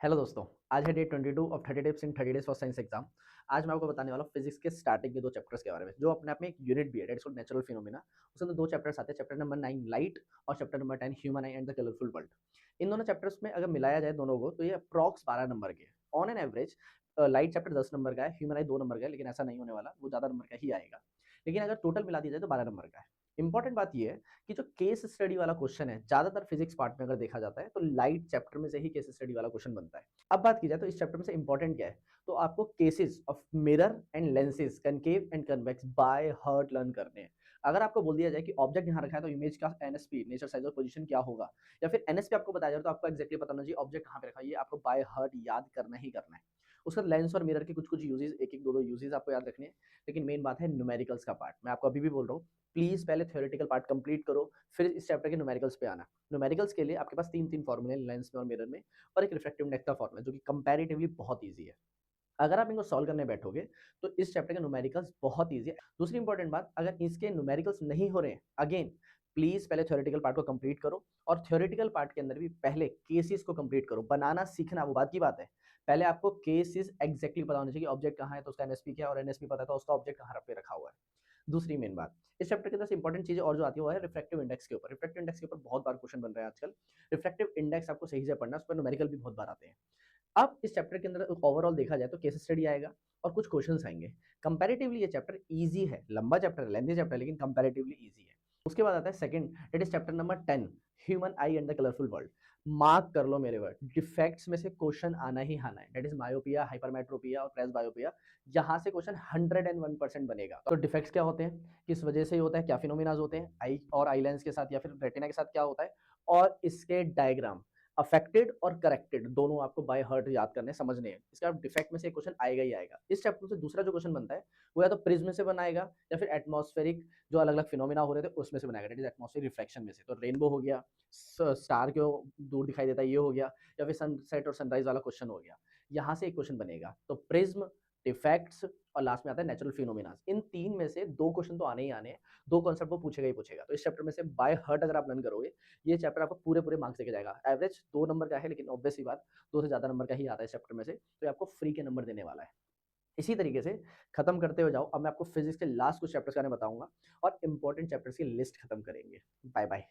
Hello दोस्तों, आज है day 22 of 30 tips in 30 days for science exam. आज मैं आपको बताने वाला हूँ फिजिक्स के स्टार्टिंग के 2 चैप्टर्स के बारे में, जो अपने आप में एक यूनिट भी है, दैट्स कॉल्ड नेचुरल फिनोमेना। उसमें 2 चैप्टर्स आते हैं, चैप्टर नंबर 9 लाइट और chapter number 10 human eye and the colourful world. इन दोनों चैप्टर्स में अगर मिलाया जाए दोनों को, तो ये अप्रॉक्स 12 नंबर के हैं। On an average light chapter 10 number का है, ह्यूमन आई 2 नंबर का है, लेकिन ऐसा नहीं होने वाला, वो ज़्यादा नंबर का ही आएगा। लेकिन अगर टोटल मिला दिया जाए तो 12 नंबर का है। इंपॉर्टेंट बात ये है कि जो केस स्टडी वाला क्वेश्चन है, ज़्यादातर फिजिक्स पार्ट में अगर देखा जाता है, तो लाइट चैप्टर में से ही केस स्टडी वाला क्वेश्चन बनता है। अब बात की जाए तो इस चैप्टर में से इंपॉर्टेंट क्या है, तो आपको cases of mirror and lenses concave and convex by heart learn करने हैं। अगर आपको बोल दिया जाए कि ऑब्जेक्ट यहाँ रखा है तो इमेज का एनएसपी नेचर साइज और पोजीशन क्या होगा, या फिर एनएसपी आपको बताया जाए तो आपको एक्जैक्टली पता होना चाहिए ऑब्जेक्ट कहाँ पे रखा है, ये आपको बाय हार्ट याद करना ही करना है। उसका लेंस और मिरर के कुछ कुछ यूजेस, एक एक दो दो यूजेस आपको याद रखने हैं। लेकिन मेन बात है न्यूमेरिकल्स का पार्ट। मैं आपको अभी भी बोल रहा हूँ, प्लीज पहले थ्योरेटिकल पार्ट कंप्लीट करो, फिर इस चैप्टर के न्यूमेरिकल्स पे आना। न्यूमेरिकल्स के लिए आपके पास तीन तीन फॉर्मूले लेंस में और मिरर में, और एक रिफ्रैक्टिव इंडेक्स का फॉर्मूला जो कि कंपैरेटिवली बहुत ईजी है। अगर आप इनको सॉल्व करने बैठोगे तो इस चैप्टर के न्यूमेरिकल्स बहुत ईजी है। दूसरी इंपॉर्टेंट बात, अगर इसके न्यूमेरिकल्स नहीं हो रहे हैं, अगेन प्लीज पहले थ्योरेटिकल पार्ट को कंप्लीट करो, और थ्योरेटिकल पार्ट के अंदर भी पहले केसेस को कंप्लीट करो। बनाना सीखना वो बात की बात है, पहले आपको केसेस एग्जैक्टली पता होने चाहिए, ऑब्जेक्ट कहाँ है तो उसका एनएसपी क्या है, और एनएसपी पता है तो उसका ऑब्जेक्ट कहाँ पे रखा हुआ है। दूसरी मेन बात, इस चैप्टर के अंदर इंपॉर्टेंट चीजें और जो आती है वो है रिफ्रैक्टिव इंडेक्स के ऊपर। रिफ्रैक्टिव इंडेक्स के ऊपर बहुत बार क्वेश्चन बन रहे हैं आजकल। रिफ्रैक्टिव इंडेक्स आपको सही से पढ़ना है, उस पर न्यूमेरिकल भी बहुत बार आते हैं। अब इस चैप्टर के अंदर ओवरऑल देखा जाए तो केस स्टडी आएगा और कुछ क्वेश्चंस आएंगे। कंपैरेटिवली ये चैप्टर इजी है, लंबा चैप्टर है, लेंथी चैप्टर है, लेकिन कंपैरेटिवली इजी है। उसके बाद आता है second, that is chapter number 10 human eye and the colourful world. Mark कर लो मेरे वर्ड, डिफेक्ट्स में से क्वेश्चन आना ही आना है, दैट इज मायोपिया, हाइपरमेट्रोपिया और प्रेस बायोपिया। यहाँ से क्वेश्चन 101% बनेगा। तो डिफेक्ट्स क्या होते हैं, किस वजह से ही होता है, क्या फिनोमिनाज होते हैं आई और आई लेंस के साथ या फिर रेटिना के साथ क्या होता है, और इसके डायग्राम। अफेक्टेड और करेक्टेड दोनों आपको बाय हार्ट याद करने समझने हैं। इसका डिफेक्ट में से क्वेश्चन आएगा ही आएगा। इस चैप्टर से दूसरा जो क्वेश्चन बनता है वो या तो प्रिज्म से बनाएगा, या फिर एटमॉस्फेरिक जो अलग अलग फिनोमिना हो रहे थे उसमें से बनाएगा, दैट इज एटमॉस्फेरिक रिफ्लेक्शन में से। तो रेनबो हो गया, स्टार क्यों दूर दिखाई देता है ये हो गया, या फिर सनसेट और सनराइज वाला क्वेश्चन हो गया। यहाँ से एक क्वेश्चन बनेगा। तो प्रिज्म, डिफेक्ट्स और लास्ट में आता है नेचुरल फिनोमिना। इन तीन में से दो क्वेश्चन तो आने ही आने हैं, दो कॉन्सेप्ट वो पूछेगा ही पूछेगा। तो इस चैप्टर में से बाय हार्ट अगर आप लर्न करोगे, ये चैप्टर आपको पूरे पूरे मार्क्स देके जाएगा। एवरेज 2 नंबर का है, लेकिन ऑब्वियस सी बात 2 से ज़्यादा नंबर का ही आता है इस चैप्टर में से, तो ये आपको फ्री के नंबर देने वाला है। इसी तरीके से खत्म करते हुए जाओ। अब मैं आपको फिजिक्स के लास्ट कुछ चैप्टर्स के बारे में बताऊंगा और इंपॉर्टेंट चैप्टर्स की लिस्ट खत्म करेंगे। Bye bye.